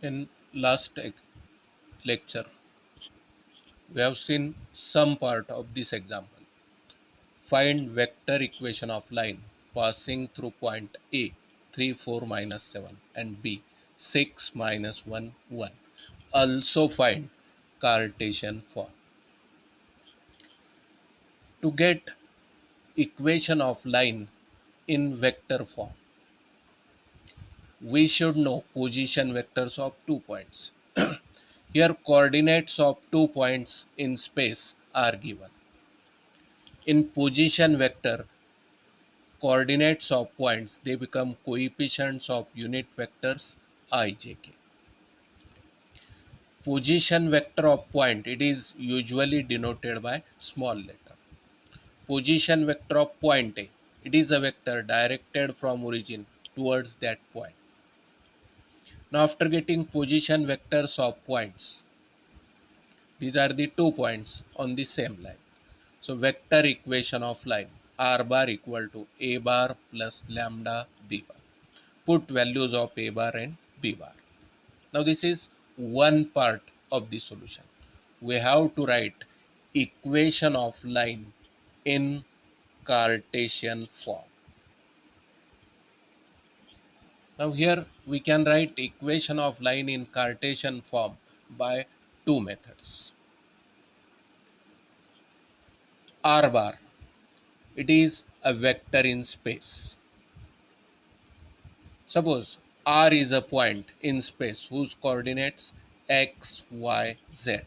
In last lecture, we have seen some part of this example. Find vector equation of line passing through point A 3, 4, minus 7 and B 6, minus 1, 1. Also find Cartesian form. To get equation of line in vector form, we should know position vectors of 2 points. Here coordinates of 2 points in space are given. In position vector, coordinates of points, they become coefficients of unit vectors ijk. Position vector of point, it is usually denoted by small letter. Position vector of point A, it is a vector directed from origin towards that point. Now after getting position vectors of points, these are the 2 points on the same line. So vector equation of line r bar equal to a bar plus lambda b bar. Put values of a bar and b bar. Now this is one part of the solution. We have to write equation of line in Cartesian form. Now here we can write equation of line in Cartesian form by two methods. R bar, it is a vector in space. Suppose R is a point in space whose coordinates x, y, z.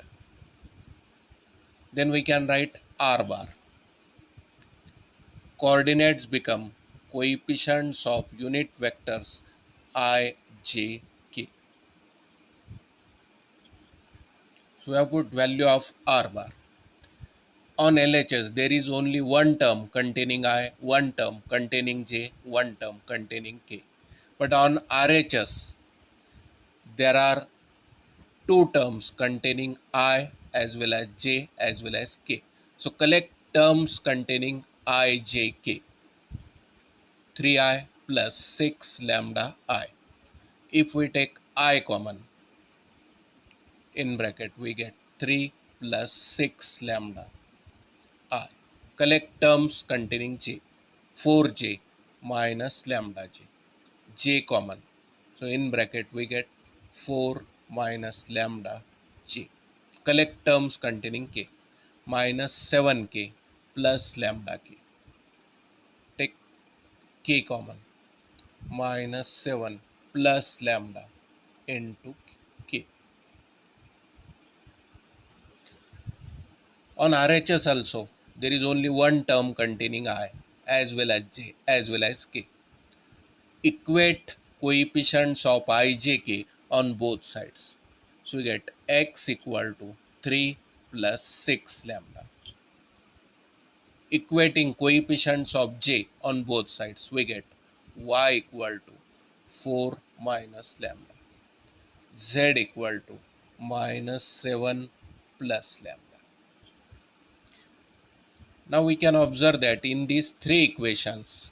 Then we can write R bar. Coordinates become coefficients of unit vectors I, j, k. So we have put value of R bar. On LHS, there is only one term containing I, one term containing j, one term containing k. But on RHS, there are two terms containing I as well as j as well as k. So collect terms containing I, j, k. 3i plus 6 lambda I. If we take I common, in bracket we get 3 plus 6 lambda I. Collect terms containing j. 4j minus lambda j. J common. So in bracket we get 4 minus lambda j. Collect terms containing k. Minus 7k plus lambda k. Take k common. Minus 7 plus lambda into k. On RHS also, there is only one term containing I as well as j as well as k. Equate coefficients of ijk on both sides. So we get x equal to 3 plus 6 lambda. Equating coefficients of j on both sides, we get y equal to 4 minus lambda. Z equal to minus 7 plus lambda. Now we can observe that in these three equations,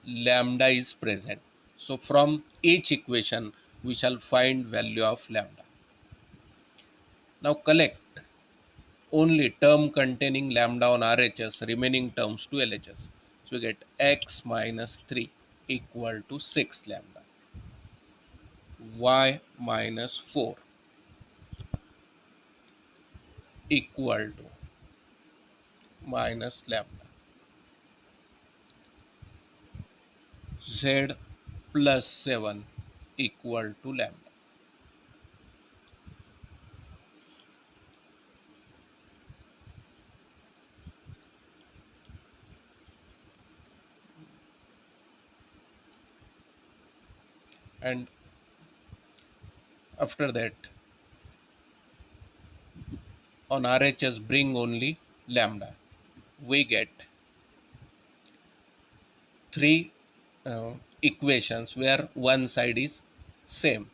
lambda is present. So from each equation, we shall find value of lambda. Now collect only term containing lambda on RHS, remaining terms to LHS. So we get x minus 3 equal to 6 lambda. Y minus 4 equal to minus lambda. Z plus 7 equal to lambda. And after that, on RHS bring only lambda. We get three equations where one side is same.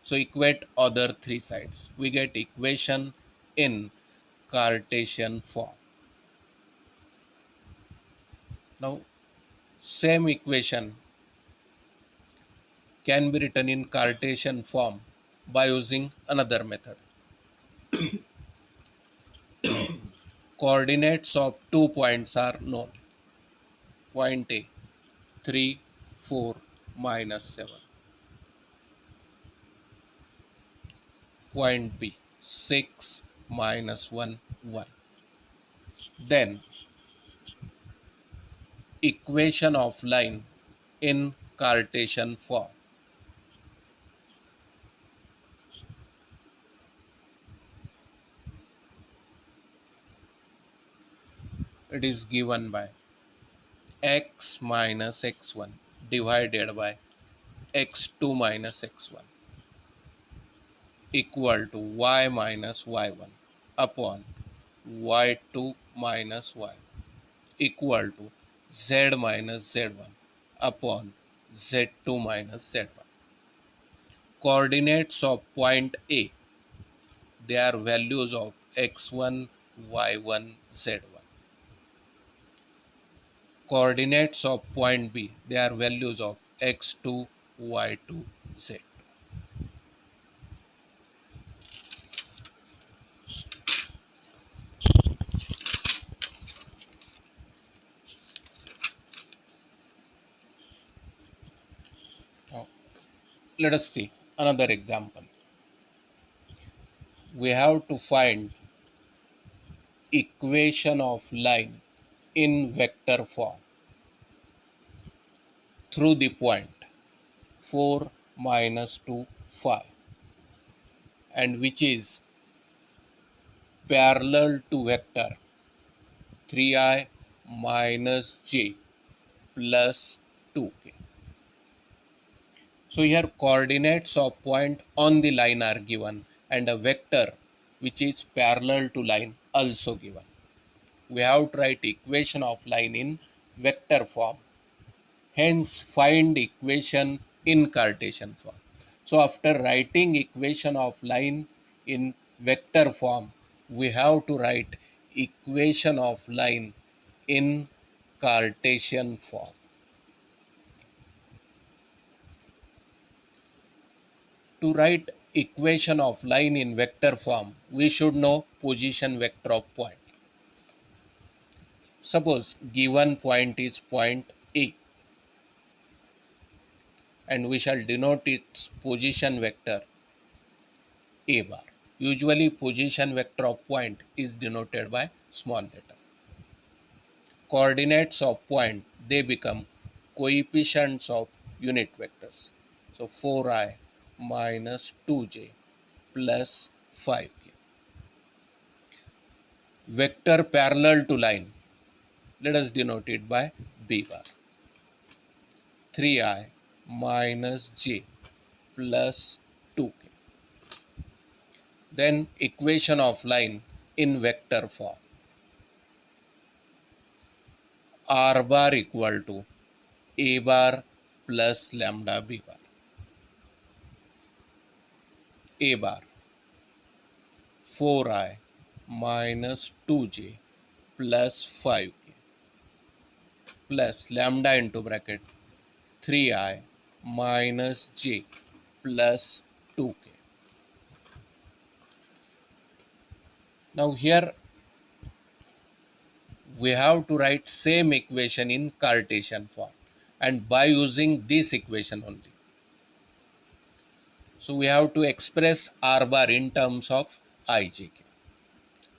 So equate other three sides. We get equation in Cartesian form. Now same equation can be written in Cartesian form by using another method. Coordinates of 2 points are known. Point A 3, 4, -7. Point B 6, -1, 1. Then equation of line in Cartesian form. It is given by x minus x1 divided by x2 minus x1 equal to y minus y1 upon y2 minus y equal to z minus z1 upon z2 minus z1. Coordinates of point A, they are values of x1, y1, z1. Coordinates of point B, they are values of x2, y2, z. Now, let us see another example. We have to find equation of line in vector form through the point 4, -2, 5, and which is parallel to vector 3i minus j plus 2k. So here coordinates of point on the line are given and a vector which is parallel to line also given. We have to write equation of line in vector form. Hence find equation in Cartesian form. So after writing equation of line in vector form, we have to write equation of line in Cartesian form. To write equation of line in vector form, we should know position vector of point. Suppose given point is point A, and we shall denote its position vector A bar. Usually position vector of point is denoted by small letter. Coordinates of point, they become coefficients of unit vectors. So 4i minus 2j plus 5k. Vector parallel to line, let us denote it by B bar. 3i minus j plus 2k. Then equation of line in vector form. R bar equal to A bar plus lambda B bar. A bar 4i minus 2j plus 5k plus lambda into bracket 3i minus j plus 2k. Now here we have to write same equation in Cartesian form and by using this equation only. So we have to express R bar in terms of ijk.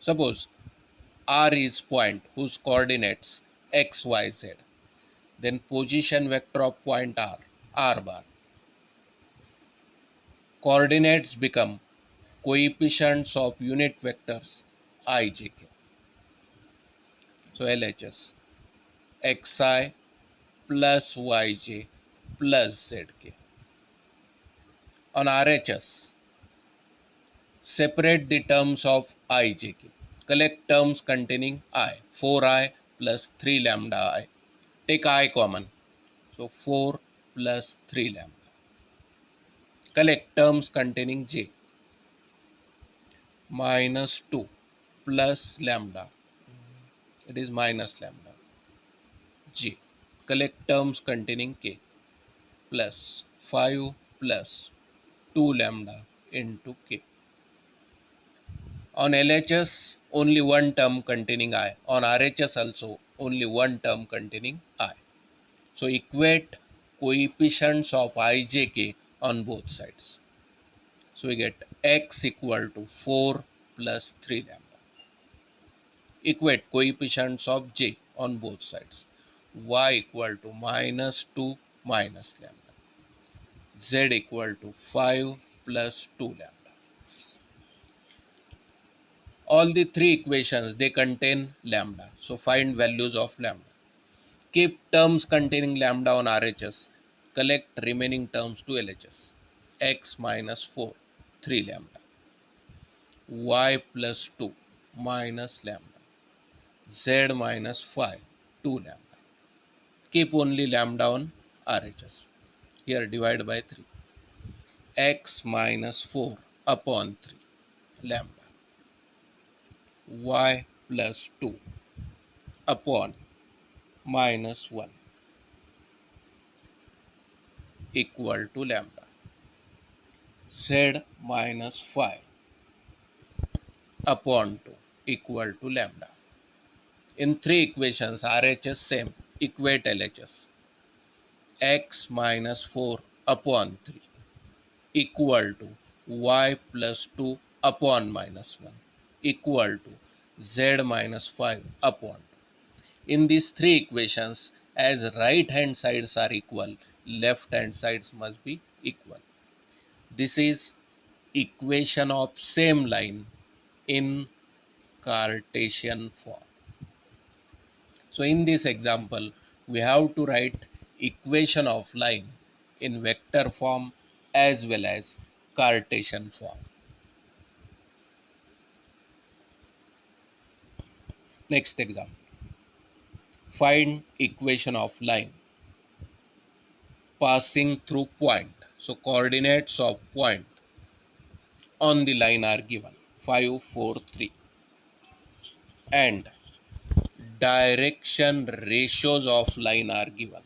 Suppose R is point whose coordinates x, y, z. Then position vector of point R bar. Coordinates become coefficients of unit vectors ijk. So LHS xi plus yj plus zk. On RHS, separate the terms of ijk. Collect terms containing I. 4i plus 3 lambda I. Take I common. So 4 plus 3 lambda. Collect terms containing j. Minus 2 plus lambda. It is minus lambda. J. Collect terms containing k. Plus 5 plus 2 lambda into k. On LHS, only one term containing I. On RHS also, only one term containing I. So equate coefficients of ijk on both sides. So we get x equal to 4 plus 3 lambda. Equate coefficients of j on both sides. Y equal to minus 2 minus lambda. Z equal to 5 plus 2 lambda. All the three equations, they contain lambda. So find values of lambda. Keep terms containing lambda on RHS. Collect remaining terms to LHS. X minus 4, 3 lambda. Y plus 2 minus lambda. Z minus 5, 2 lambda. Keep only lambda on RHS. Here divide by 3. X minus 4 upon 3 lambda. Y plus 2 upon minus 1 equal to lambda. Z minus 5 upon 2 equal to lambda. In three equations, RHS same, equate LHS. X minus 4 upon 3 equal to y plus 2 upon minus 1 equal to z minus 5 upon 2. In these three equations, as right hand sides are equal, left hand sides must be equal. This is equation of same line in Cartesian form. So in this example, we have to write equation of line in vector form as well as Cartesian form. Next example. Find equation of line passing through point. So coordinates of point on the line are given 5, 4, 3 and direction ratios of line are given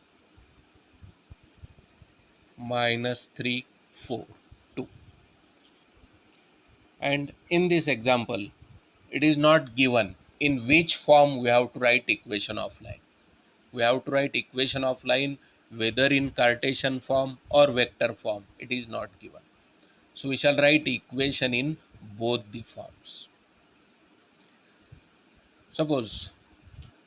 -3, 4, 2. And in this example, it is not given in which form we have to write equation of line. We have to write equation of line whether in Cartesian form or vector form. It is not given. So we shall write equation in both the forms. Suppose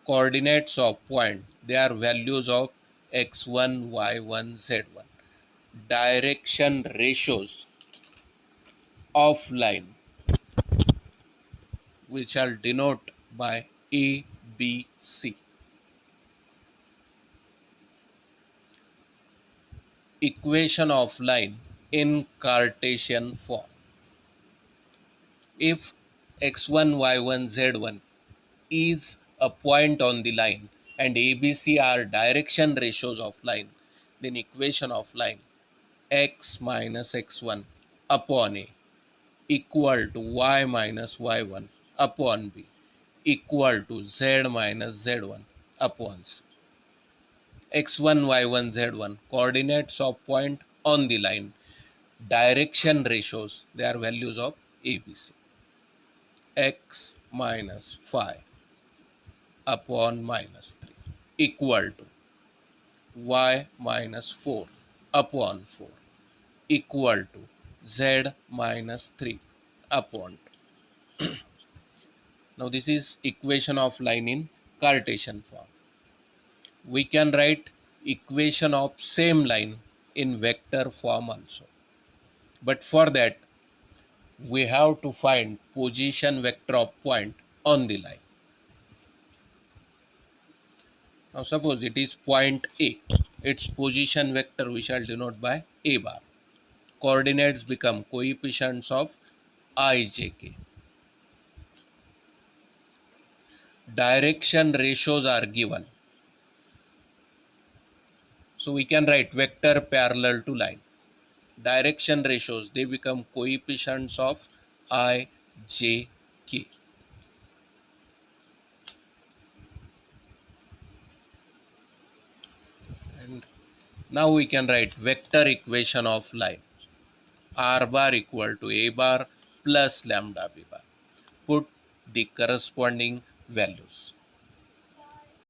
coordinates of point, they are values of x1, y1, z1. Direction ratios of line, we shall denote by A, B, C. Equation of line in Cartesian form. If x1, y1, z1 is a point on the line and ABC are direction ratios of line, then equation of line x minus x1 upon A equal to y minus y1 upon B equal to z minus z1 upon C. x1, y1, z1 coordinates of point on the line, direction ratios, they are values of ABC. X minus 5 upon minus 3 equal to y minus 4 upon 4 equal to z minus 3 upon 2. Now this is equation of line in Cartesian form. We can write equation of same line in vector form also. But for that, we have to find position vector of point on the line. Now suppose it is point A. Its position vector we shall denote by A bar. Coordinates become coefficients of ijk. Direction ratios are given. So we can write vector parallel to line. Direction ratios, they become coefficients of I, j, k. And Now we can write vector equation of line. R bar equal to A bar plus lambda B bar. Put the corresponding values.